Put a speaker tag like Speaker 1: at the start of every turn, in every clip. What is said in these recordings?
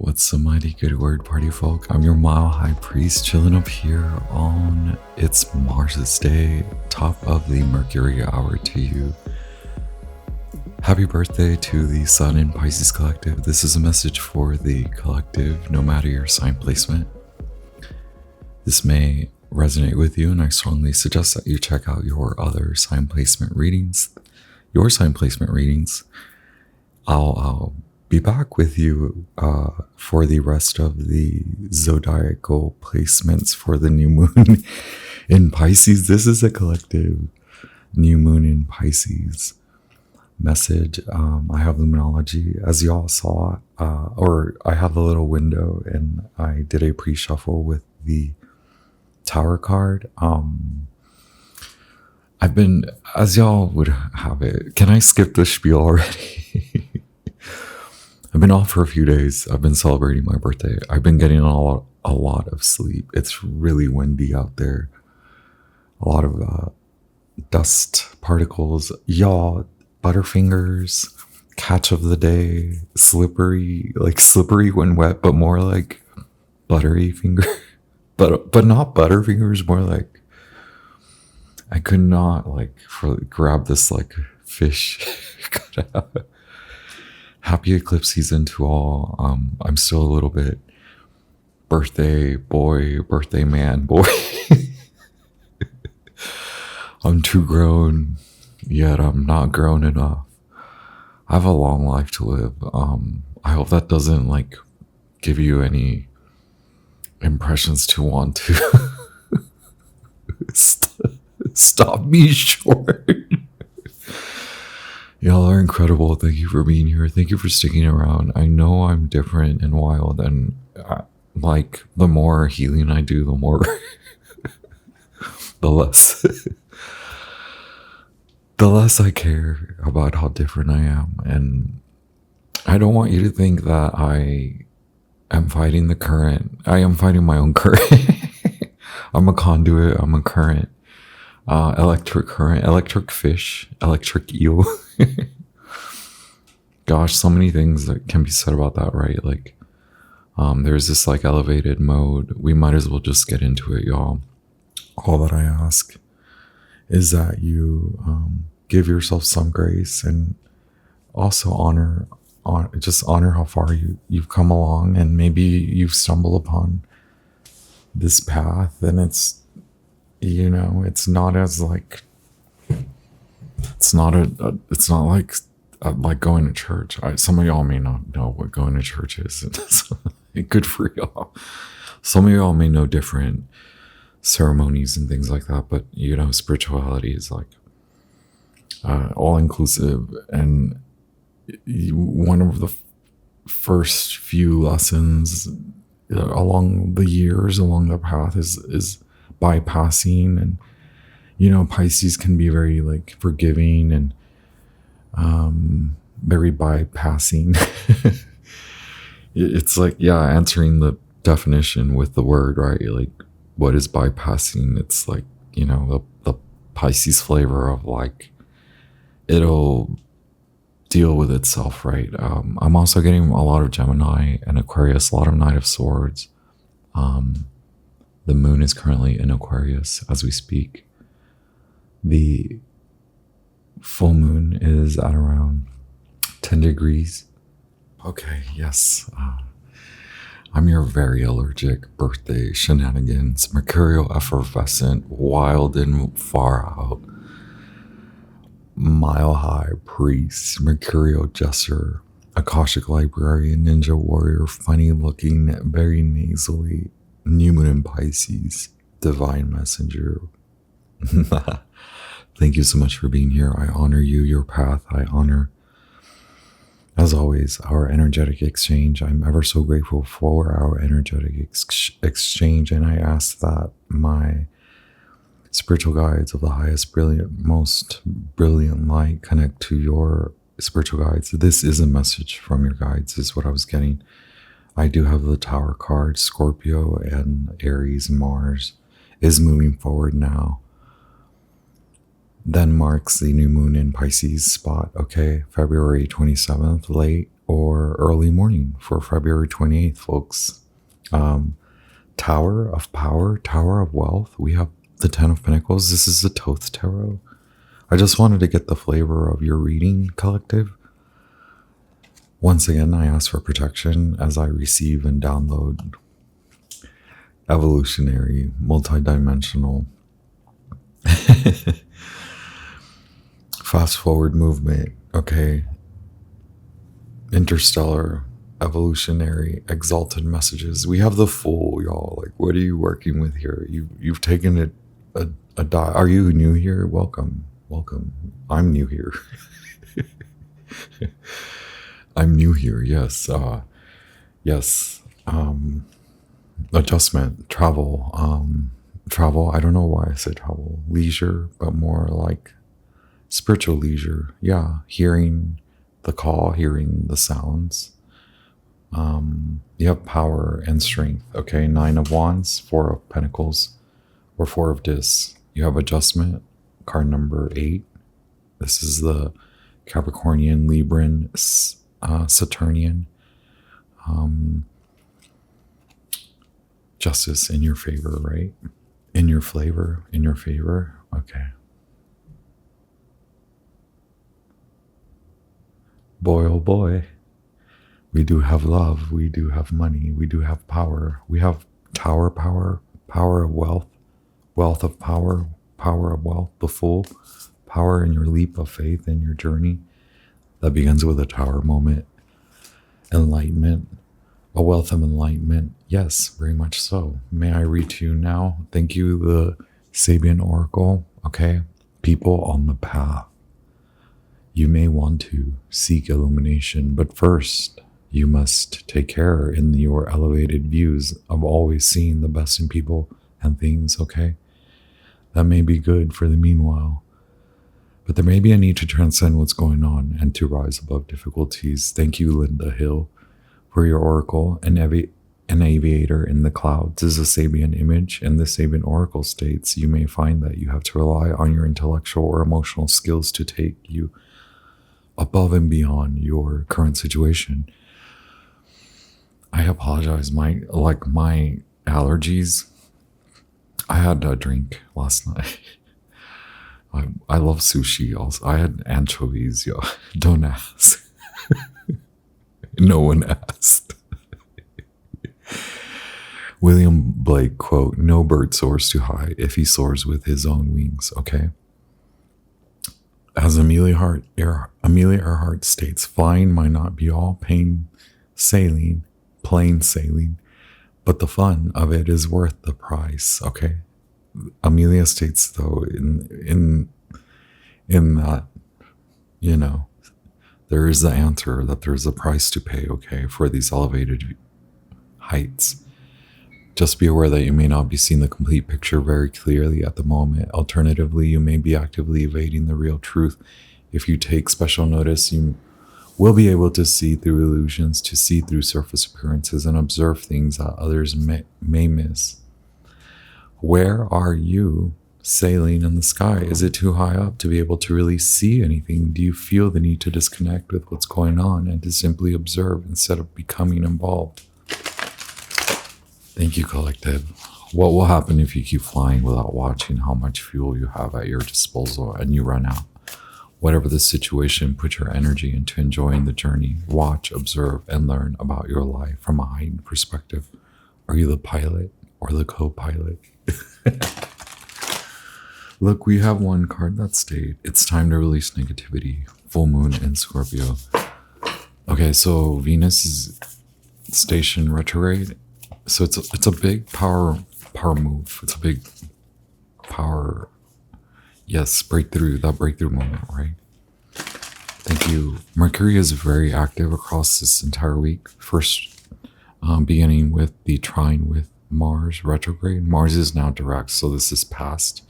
Speaker 1: What's the mighty good word, party folk? I'm your Mile High Priest, chilling up here on it's Mars's Day, top of the Mercury hour to you. Happy birthday to the Sun in Pisces Collective. This is a message for the collective, no matter your sign placement. This may resonate with you, and I strongly suggest that you check out your other sign placement readings. I'll be back with you for the rest of the zodiacal placements for the new moon in Pisces. This is a collective new moon in Pisces message. I have Moonology, as y'all saw, or I have a little window, and I did a pre-shuffle with the Tower card. I've been, as y'all would have it, can I skip the spiel already? I've been off for a few days. I've been celebrating my birthday. I've been getting a lot of sleep. It's really windy out there. A lot of dust particles. Y'all, butterfingers, catch of the day, slippery when wet, but more like buttery finger. but not butterfingers, more like I could not grab this fish. Happy eclipse season to all. I'm still a little bit birthday man boy. I'm too grown, yet I'm not grown enough. I have a long life to live. I hope that doesn't give you any impressions to want to stop me short. Y'all are incredible. Thank you for being here. Thank you for sticking around. I know I'm different and wild, and the more healing I do, the more the less I care about how different I am. And I don't want you to think that I am fighting the current. I am fighting my own current. I'm a conduit. I'm a current. Electric current, electric fish, electric eel. Gosh, so many things that can be said about that, right? There's this elevated mode. We might as well just get into it, y'all. All that I ask is that you give yourself some grace, and also honor how far you've come along, and maybe you've stumbled upon this path, and it's not as it's not like going to church. Some of y'all may not know what going to church is. Good for y'all. Some of y'all may know different ceremonies and things like that, but spirituality is all inclusive. And one of the first few lessons along the years, along the path is bypassing. And Pisces can be very forgiving and very bypassing. It's answering the definition with the word, right? What is bypassing? It's the Pisces flavor of it'll deal with itself, right? I'm also getting a lot of Gemini and Aquarius, a lot of Knight of Swords. The moon is currently in Aquarius as we speak. The full moon is at around 10 degrees. Okay, yes. I'm your very allergic birthday shenanigans, mercurial effervescent, wild and far out, Mile High Priest, mercurial jester, Akashic librarian, ninja warrior, funny looking, very nasally, new moon in Pisces, divine messenger. Thank you so much for being here. I honor you, your path. I honor, as always, our energetic exchange. I'm ever so grateful for our energetic exchange, and I ask that my spiritual guides of the highest, most brilliant light connect to your spiritual guides. This is a message from your guides, is what I was getting. I do have the Tower card. Scorpio and Aries, Mars is moving forward now. Then marks the new moon in Pisces spot, okay? February 27th, late or early morning for February 28th, folks. Tower of Power, Tower of Wealth. We have the Ten of Pentacles. This is the Thoth Tarot. I just wanted to get the flavor of your reading, collective. Once again, I ask for protection as I receive and download evolutionary, multidimensional, fast forward movement, okay? Interstellar, evolutionary, exalted messages. We have the Fool, y'all. Like, what are you working with here? You've taken it a die. Are you new here? Welcome. I'm new here. I'm new here. Yes. Yes. Adjustment, travel. I don't know why I said travel. Leisure, but more like spiritual leisure. Yeah. Hearing the call, hearing the sounds. You have power and strength. Okay. 9 of Wands, 4 of Pentacles, or 4 of Discs. You have adjustment. Card number 8. This is the Capricornian, Libran, Saturnian. Justice in your favor, right? In your favor. Okay. Boy, oh boy. We do have love. We do have money. We do have power. We have tower power, power of wealth, wealth of power, power of wealth, the Fool, power in your leap of faith in your journey. That begins with a tower moment. Enlightenment, a wealth of enlightenment. Yes, very much so. May I read to you now? Thank you, the Sabian Oracle. Okay, people on the path. You may want to seek illumination, but first, you must take care in your elevated views of always seeing the best in people and things, okay? That may be good for the meanwhile, but there may be a need to transcend what's going on and to rise above difficulties. Thank you, Linda Hill, for your oracle. An aviator in the clouds is a Sabian image, and the Sabian oracle states you may find that you have to rely on your intellectual or emotional skills to take you above and beyond your current situation. I apologize. My allergies. I had a drink last night. I love sushi also. I had anchovies, yo. Don't ask. No one asked. William Blake quote, no bird soars too high if he soars with his own wings, okay? As Amelia Earhart states, flying might not be all plain sailing, but the fun of it is worth the price, okay? Amelia states, though, in that, you know, there is the answer that there's a price to pay, okay, for these elevated heights. Just be aware that you may not be seeing the complete picture very clearly at the moment. Alternatively, you may be actively evading the real truth. If you take special notice, you will be able to see through illusions, to see through surface appearances, and observe things that others may miss. Where are you sailing in the sky? Is it too high up to be able to really see anything? Do you feel the need to disconnect with what's going on and to simply observe instead of becoming involved? Thank you, collective. What will happen if you keep flying without watching how much fuel you have at your disposal and you run out? Whatever the situation, put your energy into enjoying the journey. Watch, observe, and learn about your life from a heightened perspective. Are you the pilot or the co-pilot? Look, we have one card that stayed. It's time to release negativity. Full moon in Scorpio. Okay, so Venus is station retrograde. So it's a big power move. It's a big power, yes, breakthrough, that breakthrough moment, right? Thank you. Mercury is very active across this entire week. First, beginning with the trine with Mars retrograde. Mars is now direct, so this is past.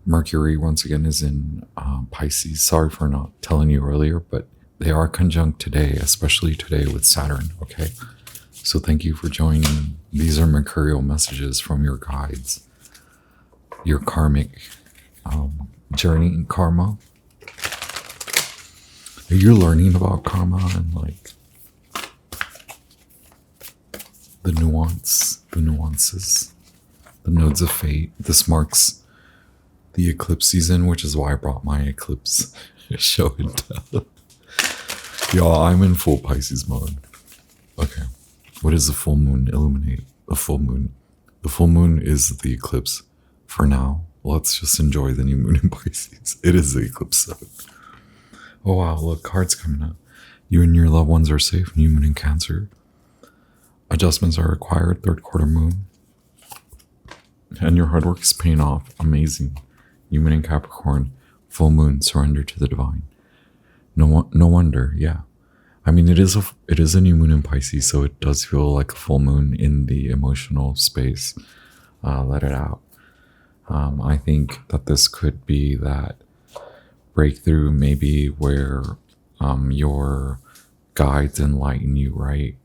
Speaker 1: Mercury, once again, is in Pisces. Sorry for not telling you earlier, but they are conjunct today, especially today with Saturn, okay? So thank you for joining. These are mercurial messages from your guides, your karmic journey in karma. You're learning about karma and like the nuances, the nodes of fate. This marks the eclipse season, which is why I brought my eclipse show and tell. Y'all, I'm in full Pisces mode. Okay. What does the full moon illuminate? The full moon. The full moon is the eclipse for now. Let's just enjoy the new moon in Pisces. It is the eclipse zone. Oh wow, look, cards coming up. You and your loved ones are safe. New moon in Cancer. Adjustments are required. Third quarter moon. And your hard work is paying off. Amazing. New moon in Capricorn. Full moon. Surrender to the divine. No wonder. Yeah. I mean, it is a new moon in Pisces, so it does feel like a full moon in the emotional space. Let it out. I think that this could be that breakthrough, maybe where your guides enlighten you, right?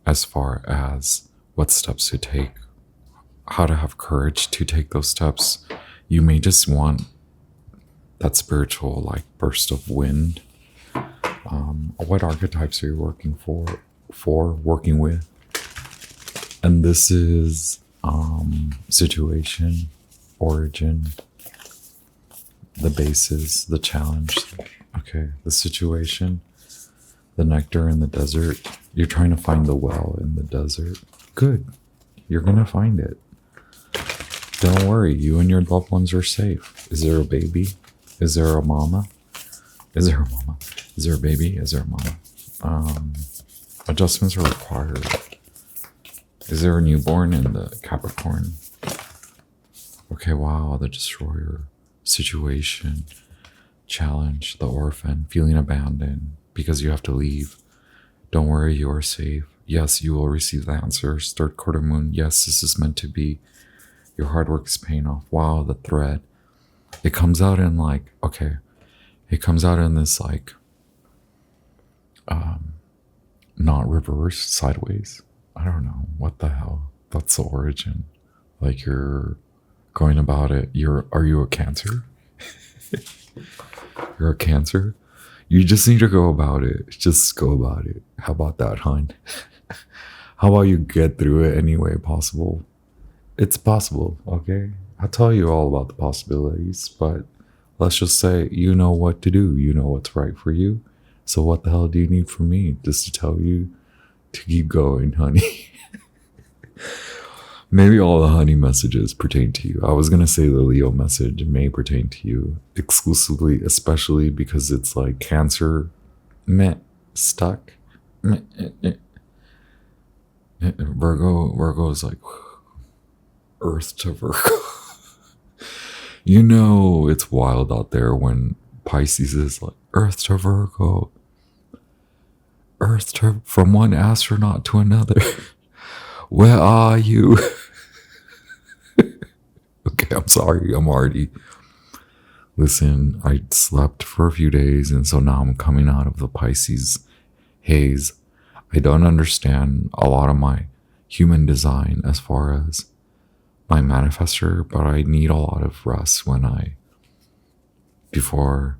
Speaker 1: As far as what steps to take, how to have courage to take those steps. You may just want that spiritual like burst of wind. What archetypes are you working with? And this is situation, origin, the basis, the challenge. Okay, the situation, the nectar in the desert. You're trying to find the well in the desert. Good. You're gonna find it. Don't worry, you and your loved ones are safe. Is there a baby? Is there a mama? Is there a mama? Is there a baby? Is there a mama? Adjustments are required. Is there a newborn in the Capricorn? Okay, wow, the destroyer, situation, challenge, the orphan, feeling abandoned because you have to leave. Don't worry, you are safe. Yes, you will receive the answers. Third quarter moon. Yes, this is meant to be. Your hard work is paying off. Wow, the thread. It comes out in like, okay, it comes out in this like, not reversed, sideways. I don't know. What the hell? That's the origin. Like you're going about it. Are you a Cancer? You're a Cancer? You just need to go about it. Just go about it. How about that, hon? How about you get through it any way possible? It's possible, okay? I'll tell you all about the possibilities, but let's just say you know what to do. You know what's right for you. So what the hell do you need from me? Just to tell you to keep going, honey. Maybe all the honey messages pertain to you. I was going to say the Leo message may pertain to you exclusively, especially because it's like Cancer, stuck. Virgo is like Earth to Virgo. You know it's wild out there when Pisces is like Earth to Virgo. From one astronaut to another. Where are you? Okay, I'm sorry. I'm already. Listen, I slept for a few days, and so now I'm coming out of the Pisces haze. I don't understand a lot of my human design as far as my manifestor, but I need a lot of rest before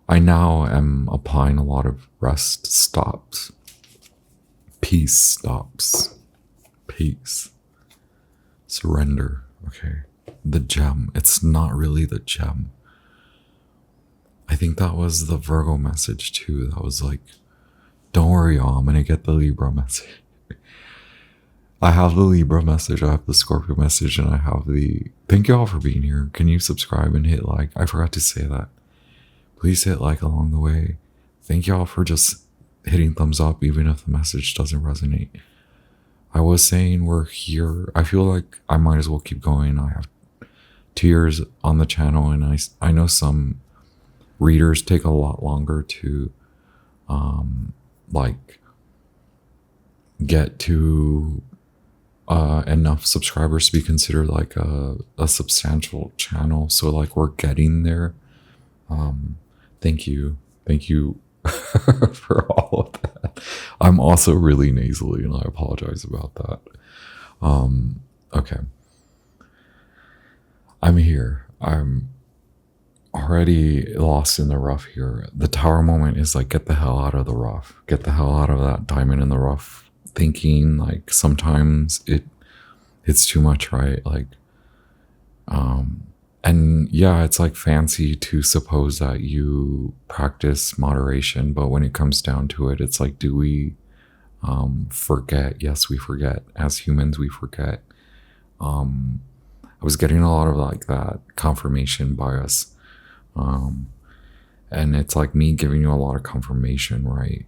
Speaker 1: I now am applying a lot of rest stops. Peace stops. Peace. Surrender. Okay. The gem. It's not really the gem. I think that was the Virgo message too. That was like, don't worry, y'all. I'm going to get the Libra message. I have the Libra message. I have the Scorpio message. And I have the... Thank you all for being here. Can you subscribe and hit like? I forgot to say that. Please hit like along the way. Thank you all for just hitting thumbs up even if the message doesn't resonate. I was saying we're here. I feel like I might as well keep going. I have 2 years on the channel, and I know some readers take a lot longer to like get to enough subscribers to be considered like a substantial channel. So like we're getting there. Thank you for all of that. I'm also really nasally, and I apologize about that. Okay, I'm here. already lost in the rough here. The Tower moment is like, get the hell out of the rough. Get the hell out of that diamond in the rough thinking. Like sometimes it's too much, right? Like, and yeah, it's like fancy to suppose that you practice moderation, but when it comes down to it, it's like, do we forget? Yes, we forget. As humans, we forget. I was getting a lot of like that confirmation bias. And it's like me giving you a lot of confirmation, right?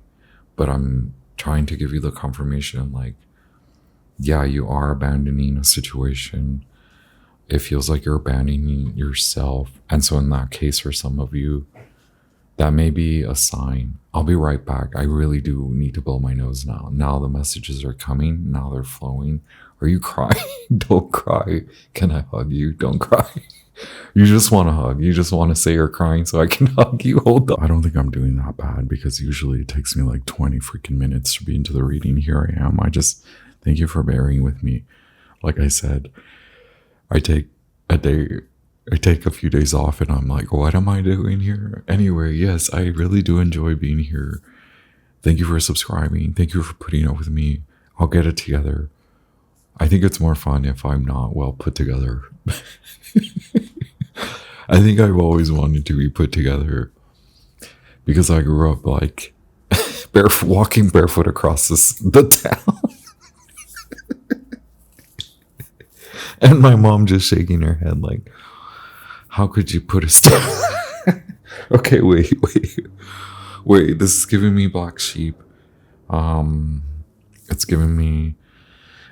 Speaker 1: But I'm trying to give you the confirmation like, yeah, you are abandoning a situation. It feels like you're abandoning yourself. And so in that case, for some of you, that may be a sign. I'll be right back. I really do need to blow my nose now. Now the messages are coming. Now they're flowing. Are you crying? Don't cry. Can I hug you? Don't cry. You just want to hug. You just want to say you're crying so I can hug you. Hold on. I don't think I'm doing that bad because usually it takes me like 20 freaking minutes to be into the reading. Here I am. I just thank you for bearing with me. Like I said, I take a few days off and I'm like, what am I doing here? Anyway, yes, I really do enjoy being here. Thank you for subscribing. Thank you for putting up with me. I'll get it together. I think it's more fun if I'm not well put together. I think I've always wanted to be put together because I grew up like walking barefoot across the town. And my mom just shaking her head like, how could you put us down? Okay, wait. This is giving me black sheep.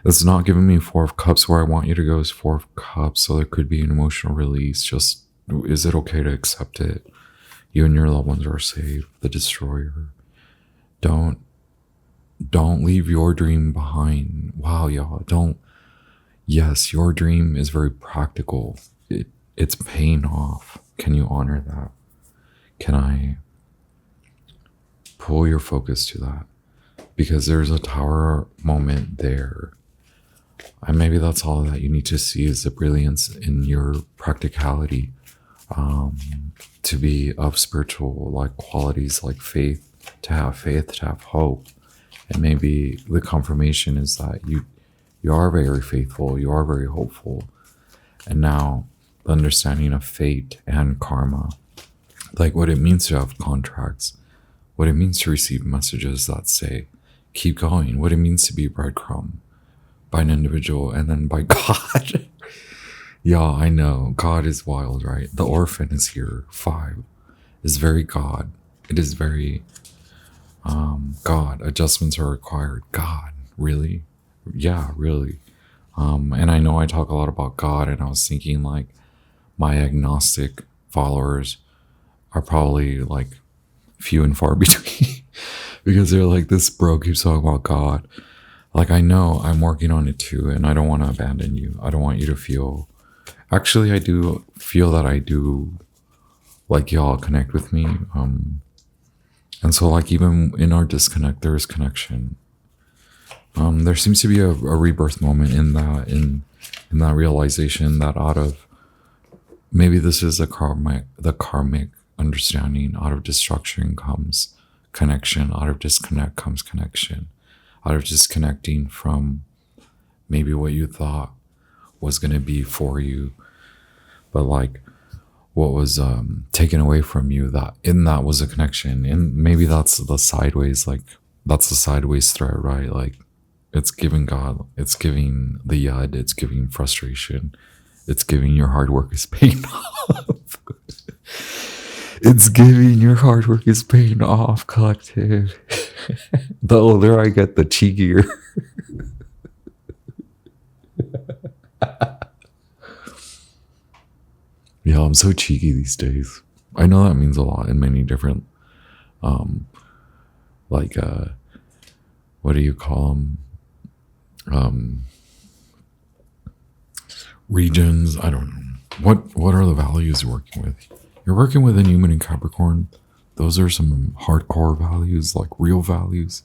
Speaker 1: It's not giving me Four of Cups. Where I want you to go is Four of Cups. So there could be an emotional release. Just, is it okay to accept it? You and your loved ones are safe. The Destroyer. Don't leave your dream behind. Wow, y'all. Yes, your dream is very practical. It's paying off. Can you honor that? Can I pull your focus to that? Because there's a Tower moment there. And maybe that's all that you need to see is the brilliance in your practicality, to be of spiritual like qualities like faith, to have hope. And maybe the confirmation is that you are very faithful, you are very hopeful. And now the understanding of fate and karma, like what it means to have contracts, what it means to receive messages that say, keep going, what it means to be breadcrumb by an individual and then by God. Yeah, I know. God is wild, right? The orphan is here. 5 is very God. It is very God. Adjustments are required. God, really? Yeah, really. And I know I talk a lot about God, and I was thinking like my agnostic followers are probably like few and far between because they're like, this bro keeps talking about God. Like, I know I'm working on it too, and I don't want to abandon you. I don't want you to feel, actually, I do feel that I do like y'all connect with me. And so like even in our disconnect, there is connection. There seems to be a rebirth moment in that realization that out of, maybe this is the karmic understanding, out of destruction comes connection, out of disconnect comes connection, out of disconnecting from maybe what you thought was going to be for you, but like what was taken away from you, that was a connection. And maybe that's the sideways, like that's the sideways thread, right? Like it's giving God, it's giving the yud, it's giving frustration, it's giving your hard work is paying off. It's giving your hard work is paying off, collective. The older I get, the cheekier. Yeah, I'm so cheeky these days. I know that means a lot in many different, what do you call them? Regions. I don't know. What are the values you're working with? You're working with a human in Capricorn. Those are some hardcore values, like real values.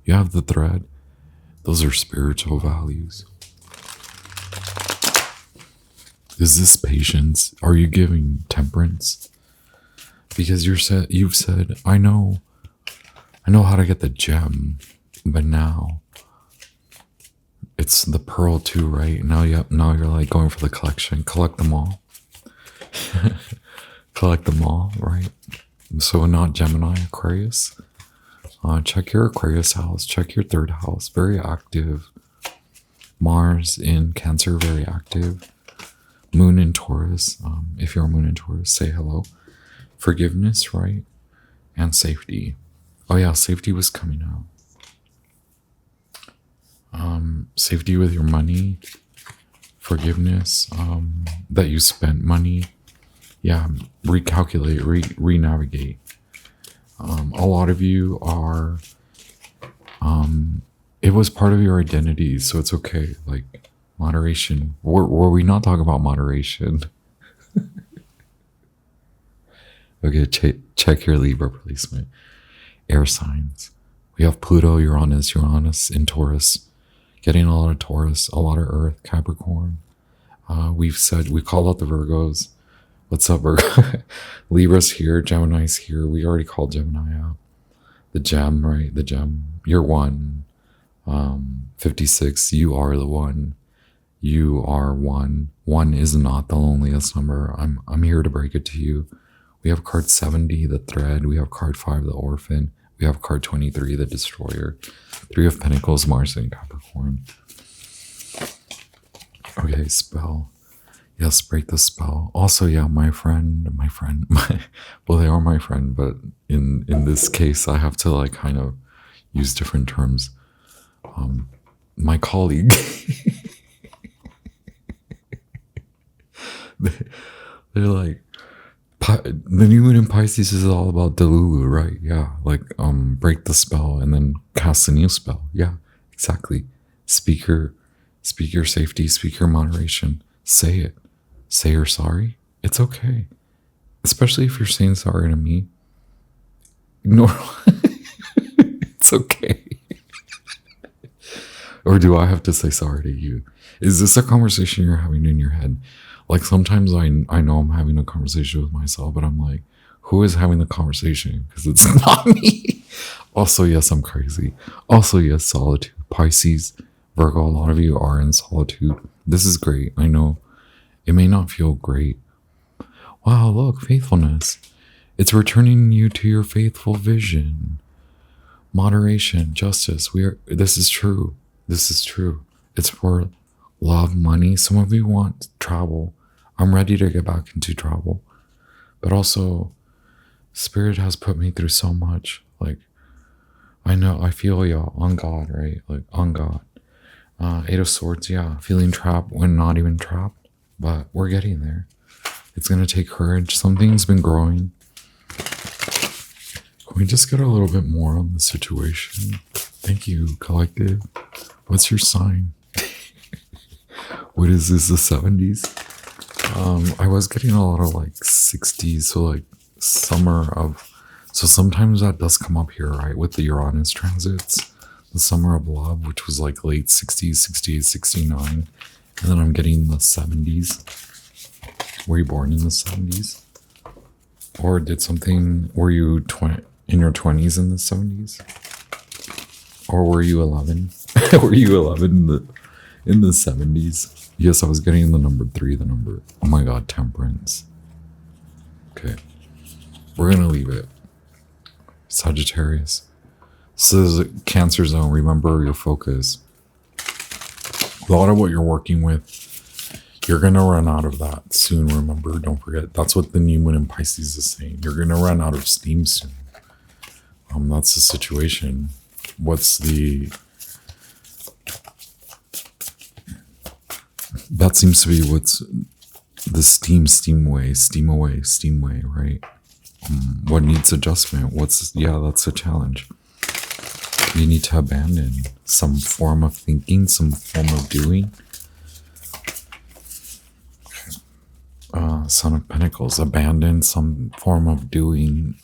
Speaker 1: You have the thread. Those are spiritual values. Is this patience? Are you giving temperance? Because you've said, I know how to get the gem, but now it's the pearl too, right? Now you're like going for the collection. Collect them all. Collect them all, right? So not Gemini, Aquarius. Check your Aquarius house. Check your third house. Very active. Mars in Cancer, very active. Moon in Taurus. If you're a Moon in Taurus, say hello. Forgiveness, right? And safety. Oh yeah, safety was coming out. Safety with your money. Forgiveness. That you spent money. Yeah, recalculate, re-navigate. A lot of you are, it was part of your identity, so it's okay. Like, moderation. Were we not talking about moderation? Okay, check your Libra placement. Air signs. We have Pluto, Uranus in Taurus. Getting a lot of Taurus, a lot of Earth, Capricorn. We called out the Virgos. What's up, Virgo? Libra's here, Gemini's here. We already called Gemini out. The gem, right? The gem. You're one. 56, you are the one. You are one. One is not the loneliest number. I'm here to break it to you. We have card 70, the thread. We have card 5, the orphan. We have card 23, the destroyer. 3 of Pentacles, Mars and Capricorn. Okay, spell. Yes, break the spell. Also, yeah, my friend, well, they are my friend, but in this case, I have to like kind of use different terms. My colleague, they're like, the new moon in Pisces is all about Delulu, right? Yeah, like break the spell and then cast a new spell. Yeah, exactly. Speak your safety, speak your moderation. Say it. Say you're sorry. It's okay. Especially if you're saying sorry to me. Ignore. It's okay. Or do I have to say sorry to you? Is this a conversation you're having in your head? Like sometimes I know I'm having a conversation with myself, but I'm like, who is having the conversation? Because it's not me. Also, yes, I'm crazy. Also, yes, solitude. Pisces, Virgo, a lot of you are in solitude. This is great. I know it may not feel great. Wow, look, faithfulness. It's returning you to your faithful vision. Moderation, justice. This is true. This is true. It's for love, money. Some of you want travel. I'm ready to get back into travel. But also, Spirit has put me through so much. Like, I feel y'all on God, right? Like, on God. 8 of Swords, yeah. Feeling trapped when not even trapped. But we're getting there. It's going to take courage. Something's been growing. Can we just get a little bit more on the situation? Thank you, collective. What's your sign? What is this, the 70s? I was getting a lot of like 60s, so like summer of, so sometimes that does come up here, right? With the Uranus transits, the summer of love, which was like late 60s, 68, 69. And then I'm getting the 70s. Were you born in the 70s? Or were you in your 20s in the 70s? Or were you 11? Were you 11 in the 70s? Yes, I was getting the number 3, oh my God, Temperance. Okay. We're going to leave it. Sagittarius. So this is a Cancer zone. Remember your focus. A lot of what you're working with, you're going to run out of that soon. Remember, don't forget. That's what the new moon in Pisces is saying. You're going to run out of steam soon. That's the situation. That seems to be what's the steam way, right? What needs adjustment? That's a challenge. You need to abandon some form of thinking, some form of doing. Son of Pentacles, abandon some form of doing.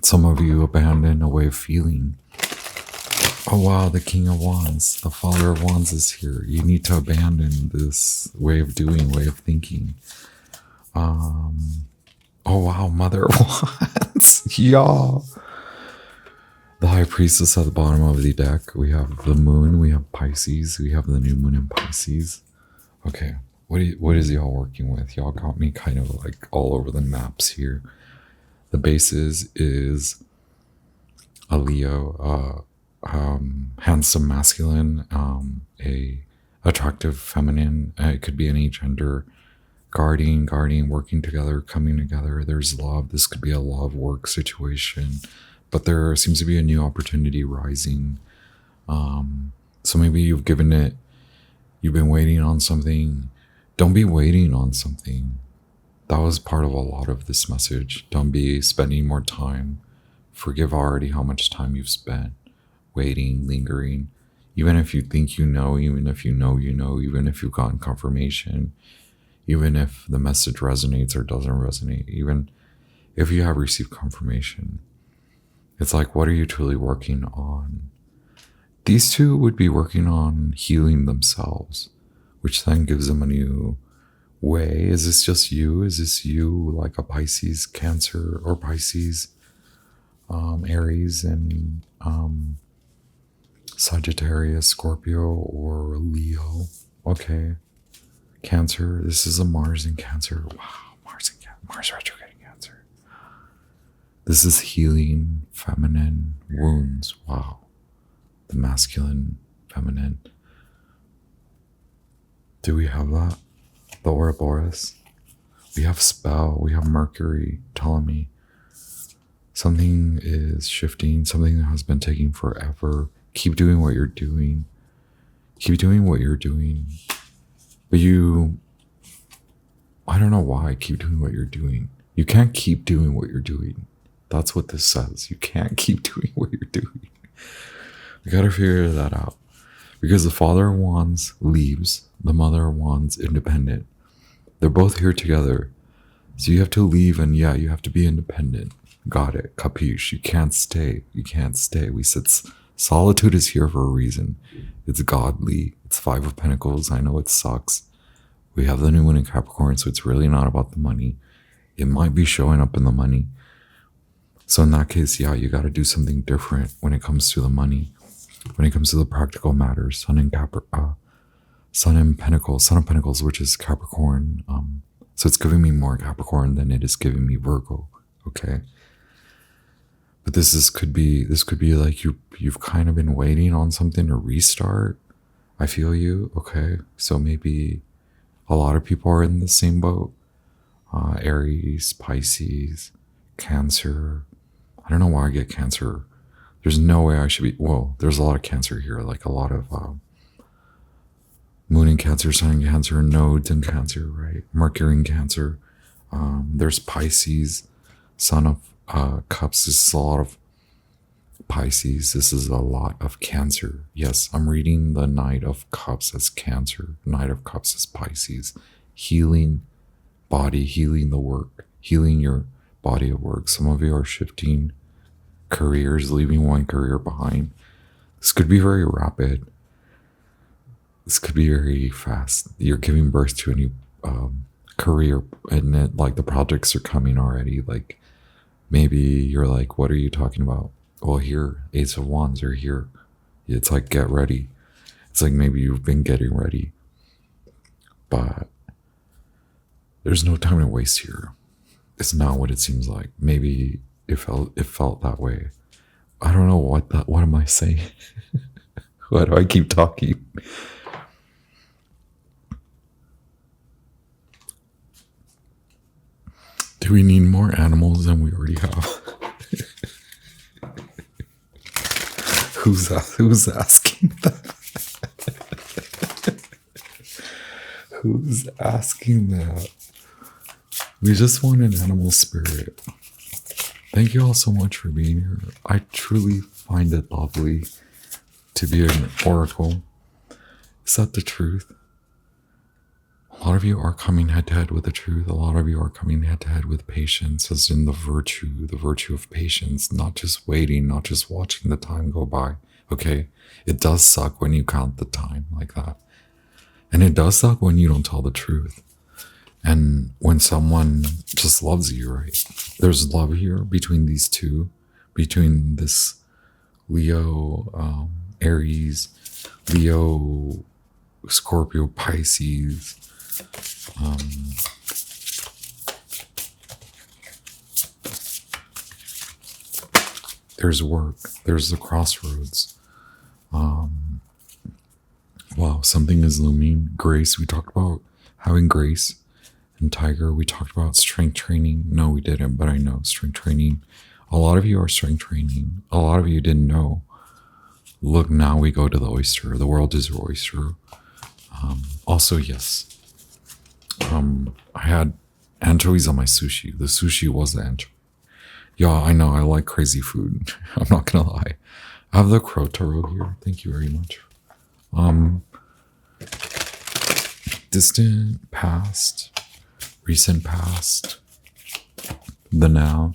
Speaker 1: Some of you abandon a way of feeling. Oh wow, the King of Wands, the Father of Wands is here. You need to abandon this way of doing, way of thinking. Oh wow, Mother of Wands. Y'all. The High Priestess at the bottom of the deck. We have the Moon. We have Pisces. We have the new Moon in Pisces. Okay, what is y'all working with? Y'all got me kind of like all over the maps here. The basis is a Leo, handsome masculine, a attractive feminine. It could be any gender. Guarding, working together, coming together. There's love. This could be a love work situation, but there seems to be a new opportunity rising. So maybe you've been waiting on something. Don't be waiting on something. That was part of a lot of this message. Don't be spending more time. Forgive already how much time you've spent waiting, lingering. Even if you think you know, even if you know, even if you've gotten confirmation, even if the message resonates or doesn't resonate, even if you have received confirmation, it's like, what are you truly working on? These two would be working on healing themselves, which then gives them a new way. Is this just you? Is this you like a Pisces, Cancer, or Pisces, Aries, and Sagittarius, Scorpio, or Leo? Okay. Cancer. This is a Mars in Cancer. Wow, Mars retrograde in Cancer. This is healing, feminine wounds. Wow, the masculine, feminine. Do we have that? The Ouroboros. We have spell. We have Mercury telling me something is shifting. Something that has been taking forever. Keep doing what you're doing. Keep doing what you're doing. But I don't know why, keep doing what you're doing. You can't keep doing what you're doing. That's what this says. You can't keep doing what you're doing. We got to figure that out. Because the Father of Wands leaves, the Mother of Wands independent. They're both here together. So you have to leave, and yeah, you have to be independent. Got it. Capiche. You can't stay. You can't stay. We said solitude is here for a reason. It's godly. It's Five of Pentacles. I know it sucks. We have the new moon in Capricorn, so it's really not about the money. It might be showing up in the money. So in that case, yeah, you got to do something different when it comes to the money. When it comes to the practical matters, Sun in Pentacles, Sun of Pentacles, which is Capricorn. So it's giving me more Capricorn than it is giving me Virgo. Okay. But this could be like you've kind of been waiting on something to restart. I feel you. Okay. So maybe a lot of people are in the same boat. Aries, Pisces, Cancer. I don't know why I get Cancer. There's no way I should be. Well, there's a lot of Cancer here. Like a lot of Moon in Cancer, Sun in Cancer, nodes in Cancer, right? Mercury in Cancer. There's Pisces, Son of Cups. This is a lot of Pisces. This is a lot of Cancer. Yes, I'm reading the Knight of Cups as Cancer. Knight of Cups as Pisces. Healing body, healing the work, healing your body of work. Some of you are shifting careers, leaving one career behind. This could be very rapid. This could be very fast. You're giving birth to a new career, and it, like the projects are coming already. Like maybe you're like, what are you talking about? Well, here, Ace of Wands are here. It's like, get ready. It's like maybe you've been getting ready, but there's no time to waste here. It's not what it seems like. Maybe it felt that way. I don't know what am I saying? Why do I keep talking? Do we need more animals than we already have? Who's asking that? Who's asking that? We just want an animal spirit. Thank you all so much for being here. I truly find it lovely to be an oracle. Is that the truth? A lot of you are coming head to head with the truth. A lot of you are coming head to head with patience, as in the virtue of patience, not just waiting, not just watching the time go by. Okay? It does suck when you count the time like that. And it does suck when you don't tell the truth. And when someone just loves you, right? There's love here between these two, between this Leo, Aries, Leo, Scorpio, Pisces. There's work. There's the crossroads. Wow, something is looming. Grace. We talked about having grace. And Tiger, we talked about strength training. No, we didn't, but I know strength training. A lot of you are strength training. A lot of you didn't know. Look, now we go to the oyster. The world is your oyster. Also, yes. I had anchovies on my sushi. The sushi was the anchovy. Yeah, I know. I like crazy food. I'm not going to lie. I have the Taro here. Thank you very much. Distant past, recent past, the now,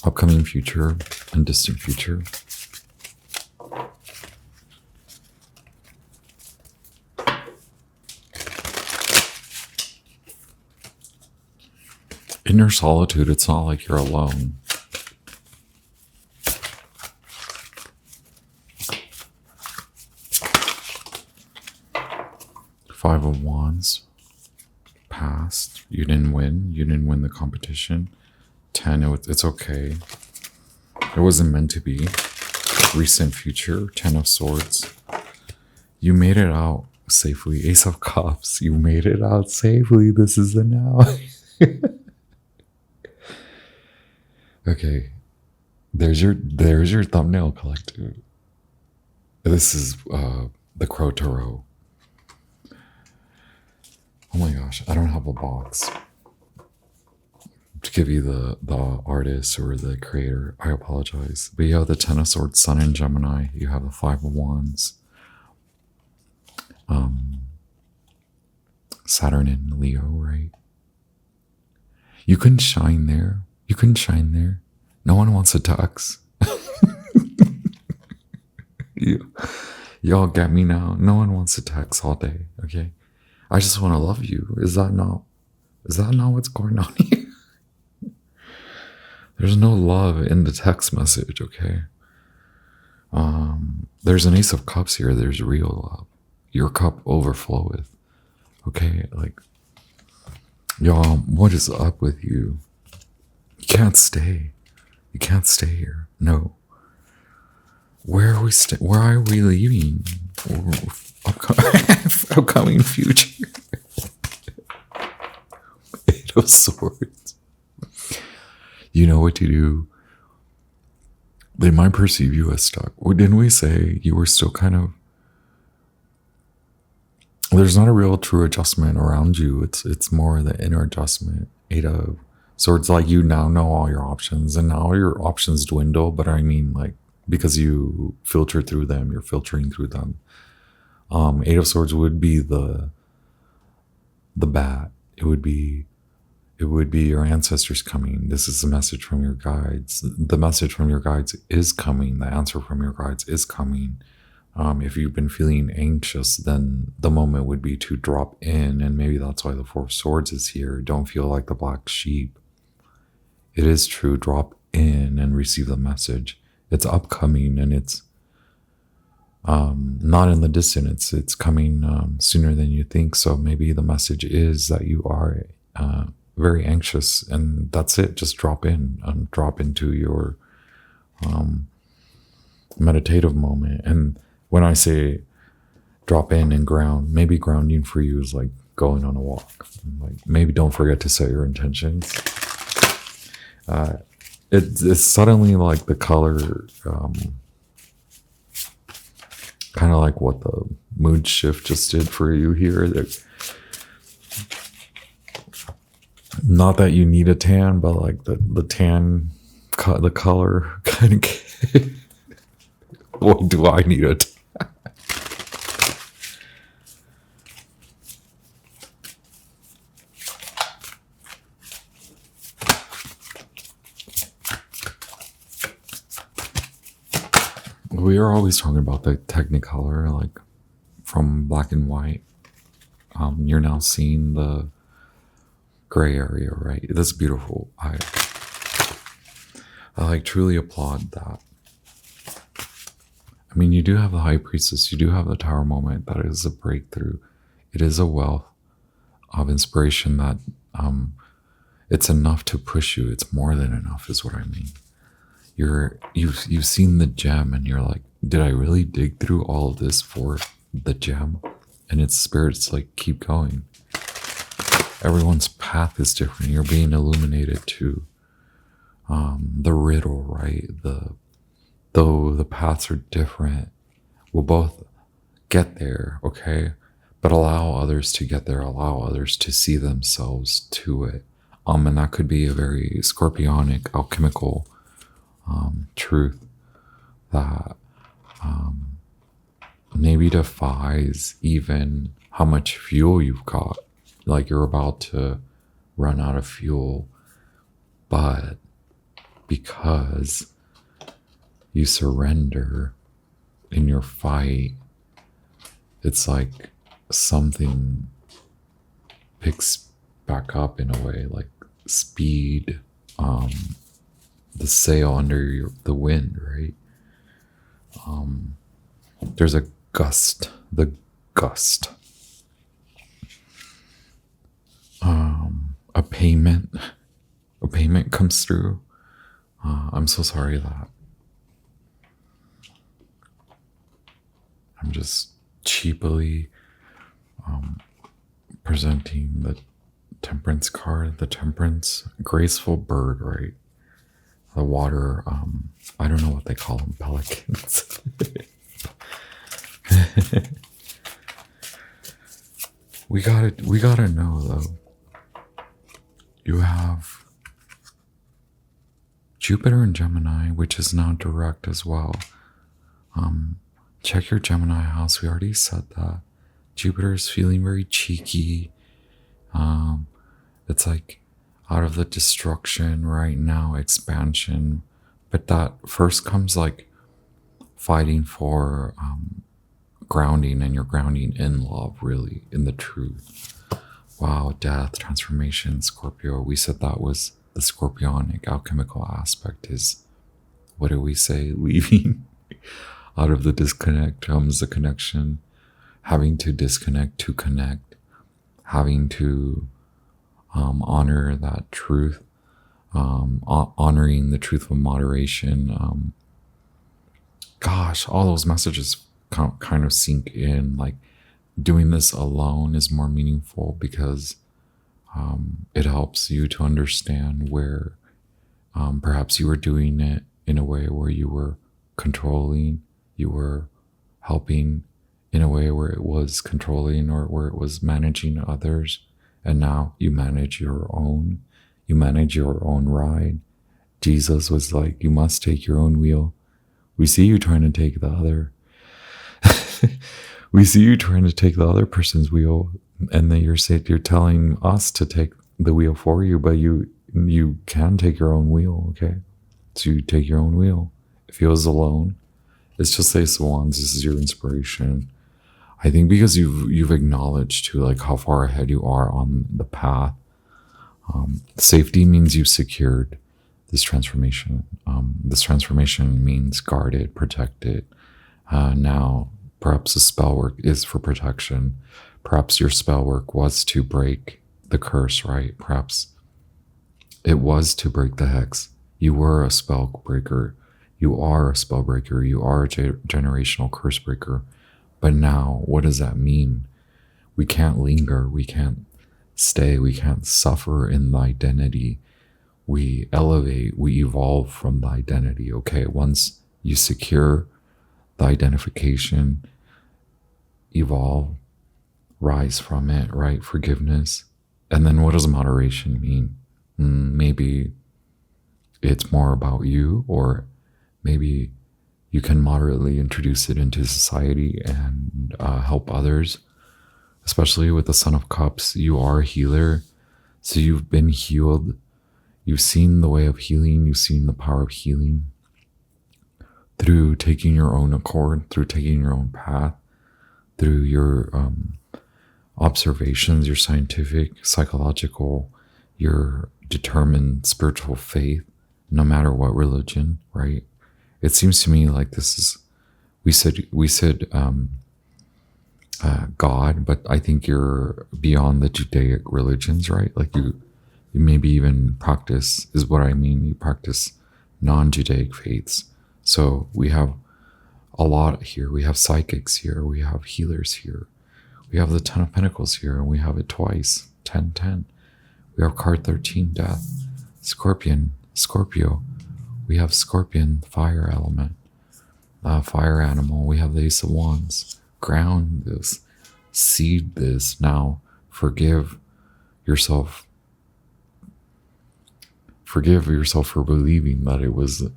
Speaker 1: upcoming future, and distant future. Inner solitude, it's not like you're alone. Five of Wands, past, you didn't win the competition. 10, it's okay. It wasn't meant to be. Recent future, 10 of Swords. You made it out safely. Ace of Cups, you made it out safely. This is the now. Okay, there's your thumbnail collective. This is the Crow Tarot. Oh my gosh, I don't have a box to give you the artist or the creator. I apologize. But you have the 10 of Swords, Sun in Gemini. You have the 5 of Wands. Saturn in Leo, right? You couldn't shine there. You couldn't shine there. No one wants a tux. Y'all get me now. No one wants a tux all day, okay? I just want to love you. Is that not what's going on here? There's no love in the text message, okay? There's an Ace of Cups here. There's real love. Your cup overfloweth. Okay, like, y'all, what is up with you? You can't stay. You can't stay here. No. Where are we where are we leaving? Upcoming future. 8 of Swords. You know what to do. They might perceive you as stuck. Didn't we say you were still kind of... There's not a real true adjustment around you. It's more the inner adjustment. 8 of Swords, like you now know all your options, and now your options dwindle, but I mean, like, because you filter through them, you're filtering through them. 8 of Swords would be the bat. It would be your ancestors coming. This is the message from your guides. The message from your guides is coming. The answer from your guides is coming. If you've been feeling anxious, then the moment would be to drop in, and maybe that's why the 4 of Swords is here. Don't feel like the black sheep. It is true. Drop in and receive the message. It's upcoming, and it's not in the distance. It's coming sooner than you think. So maybe the message is that you are very anxious, and that's it. Just drop in and drop into your meditative moment. And when I say drop in and ground, maybe grounding for you is like going on a walk. Like, maybe don't forget to set your intentions. It's suddenly like the color, kind of like what the mood shift just did for you here. Not that you need a tan, but like the tan, the color kind of. What do I need a tan? We are always talking about the technicolor, like from black and white. You're now seeing the gray area, right? That's beautiful. I like truly applaud that. I mean, you do have the High Priestess, you do have the Tower moment. That is a breakthrough. It is a wealth of inspiration that it's enough to push you. It's more than enough, is what I mean. You've seen the gem, and you're like, did I really dig through all of this for the gem? And its spirits like, keep going. Everyone's path is different. You're being illuminated to the riddle, right? Though the paths are different, we'll both get there, okay? But allow others to get there. Allow others to see themselves to it. And that could be a very scorpionic, alchemical truth that maybe defies even how much fuel you've got. Like you're about to run out of fuel, but because you surrender in your fight, it's like something picks back up in a way, like speed, the sail under the wind, right? There's a gust, the gust. A payment comes through. I'm so sorry that I'm just cheaply presenting the Temperance card. The Temperance, graceful bird, right? The water, I don't know what they call them, pelicans. we gotta know though. You have Jupiter in Gemini, which is now direct as well. Check your Gemini house. We already said that. Jupiter is feeling very cheeky. It's like out of the destruction right now, expansion. But that first comes like fighting for grounding, and you're grounding in love, really, in the truth. Wow, death, transformation, Scorpio. We said that was the scorpionic, alchemical aspect is, what do we say? Leaving. Out of the disconnect comes the connection. Having to disconnect to connect. Having to honor that truth. Honoring the truth of moderation. Gosh, all those messages kind of sink in. Like, doing this alone is more meaningful because it helps you to understand where perhaps you were doing it in a way where you were controlling, you were helping in a way where it was controlling or where it was managing others. And now you manage your own ride. Jesus was like, you must take your own wheel. We see you trying to take the other. We see you trying to take the other person's wheel, and then you're telling us to take the wheel for you, but you can take your own wheel, okay? So you take your own wheel. It feels alone. It's just Ace of Wands. This is your inspiration. I think because you've acknowledged too, like how far ahead you are on the path. Safety means you've secured this transformation. This transformation means guarded, protected. Now, perhaps the spell work is for protection. Perhaps your spell work was to break the curse, right? Perhaps it was to break the hex. You were a spell breaker. You are a spell breaker. You are a generational curse breaker. But now, what does that mean? We can't linger. We can't stay. We can't suffer in the identity. We elevate. We evolve from the identity. Okay, once you secure the identification, evolve, rise from it, right? Forgiveness. And then what does moderation mean? Maybe it's more about you, or maybe you can moderately introduce it into society and help others, especially with the Son of Cups. You are a healer, so you've been healed. You've seen the way of healing. You've seen the power of healing through taking your own accord, through taking your own path, through your observations, your scientific, psychological your determined spiritual faith, no matter what religion, right? It seems to me like this is, we said God, but I think you're beyond the Judaic religions, right? Like you maybe even practice, is what I mean. You practice non-Judaic faiths. So we have a lot here. We have psychics here. We have healers here. We have the 10 of Pentacles here, and we have it twice, 10-10. We have card 13, Death. Scorpio. We have Scorpion, fire element, fire animal. We have the Ace of Wands. Ground this, seed this. Now forgive yourself. Forgive yourself for believing that it was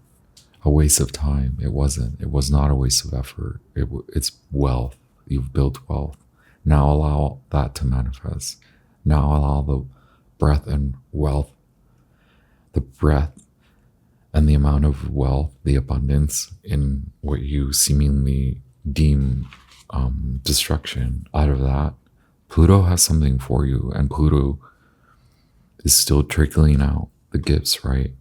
Speaker 1: a waste of time. It wasn't. It was not a waste of effort. It's wealth. You've built wealth. Now allow that to manifest. Now allow the breath and wealth, the breath and the amount of wealth, the abundance in what you seemingly deem destruction, out of that. Pluto has something for you, and Pluto is still trickling out the gifts, right?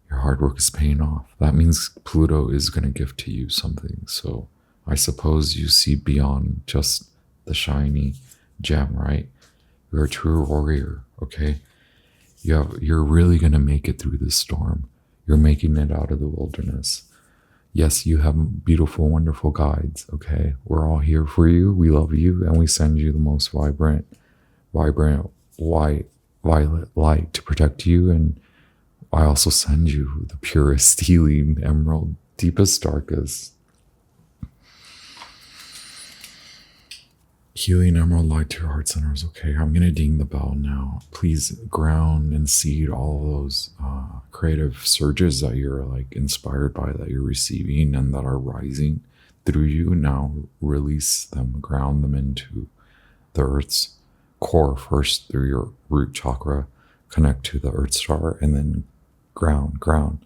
Speaker 1: Your hard work is paying off. That means Pluto is going to give to you something. So I suppose you see beyond just the shiny gem, right? You're a true warrior, okay? You're really going to make it through this storm. You're making it out of the wilderness. Yes, you have beautiful, wonderful guides, okay? We're all here for you. We love you, and we send you the most vibrant, white, violet light to protect you. And I also send you the purest healing emerald, deepest, darkest healing emerald light to your heart centers. Okay, I'm going to ding the bell now. Please ground and seed all of those creative surges that you're like inspired by, that you're receiving and that are rising through you. Now release them, ground them into the earth's core first through your root chakra. Connect to the earth star, and then ground.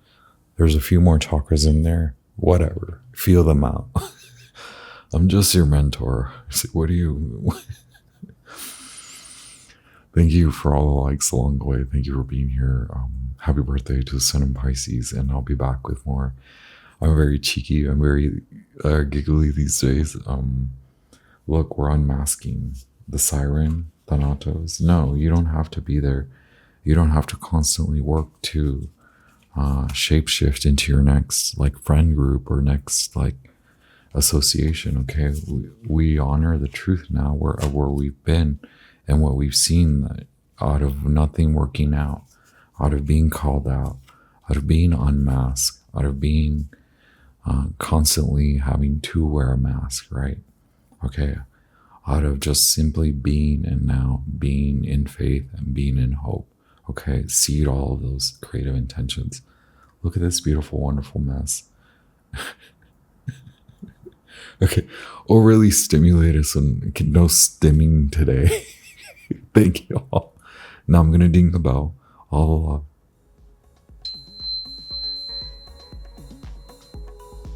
Speaker 1: There's a few more chakras in there. Whatever. Feel them out. I'm just your mentor. What do you... Thank you for all the likes along the way. Thank you for being here. Happy birthday to the Sun in Pisces, and I'll be back with more. I'm very cheeky. I'm very giggly these days. Look, we're unmasking the siren, Thanatos. No, you don't have to be there. You don't have to constantly work to shapeshift into your next like friend group or next like association. Okay, we honor the truth now where we've been and what we've seen, out of nothing working out, out of being called out of being unmasked, out of being constantly having to wear a mask, right? Okay, out of just simply being, and now being in faith and being in hope. Okay, seed all of those creative intentions. Look at this beautiful, wonderful mess. Okay, overly stimulated, so no stimming today. Thank you all. Now I'm gonna ding the bell. All the love.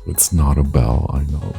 Speaker 1: It's not a bell, I know.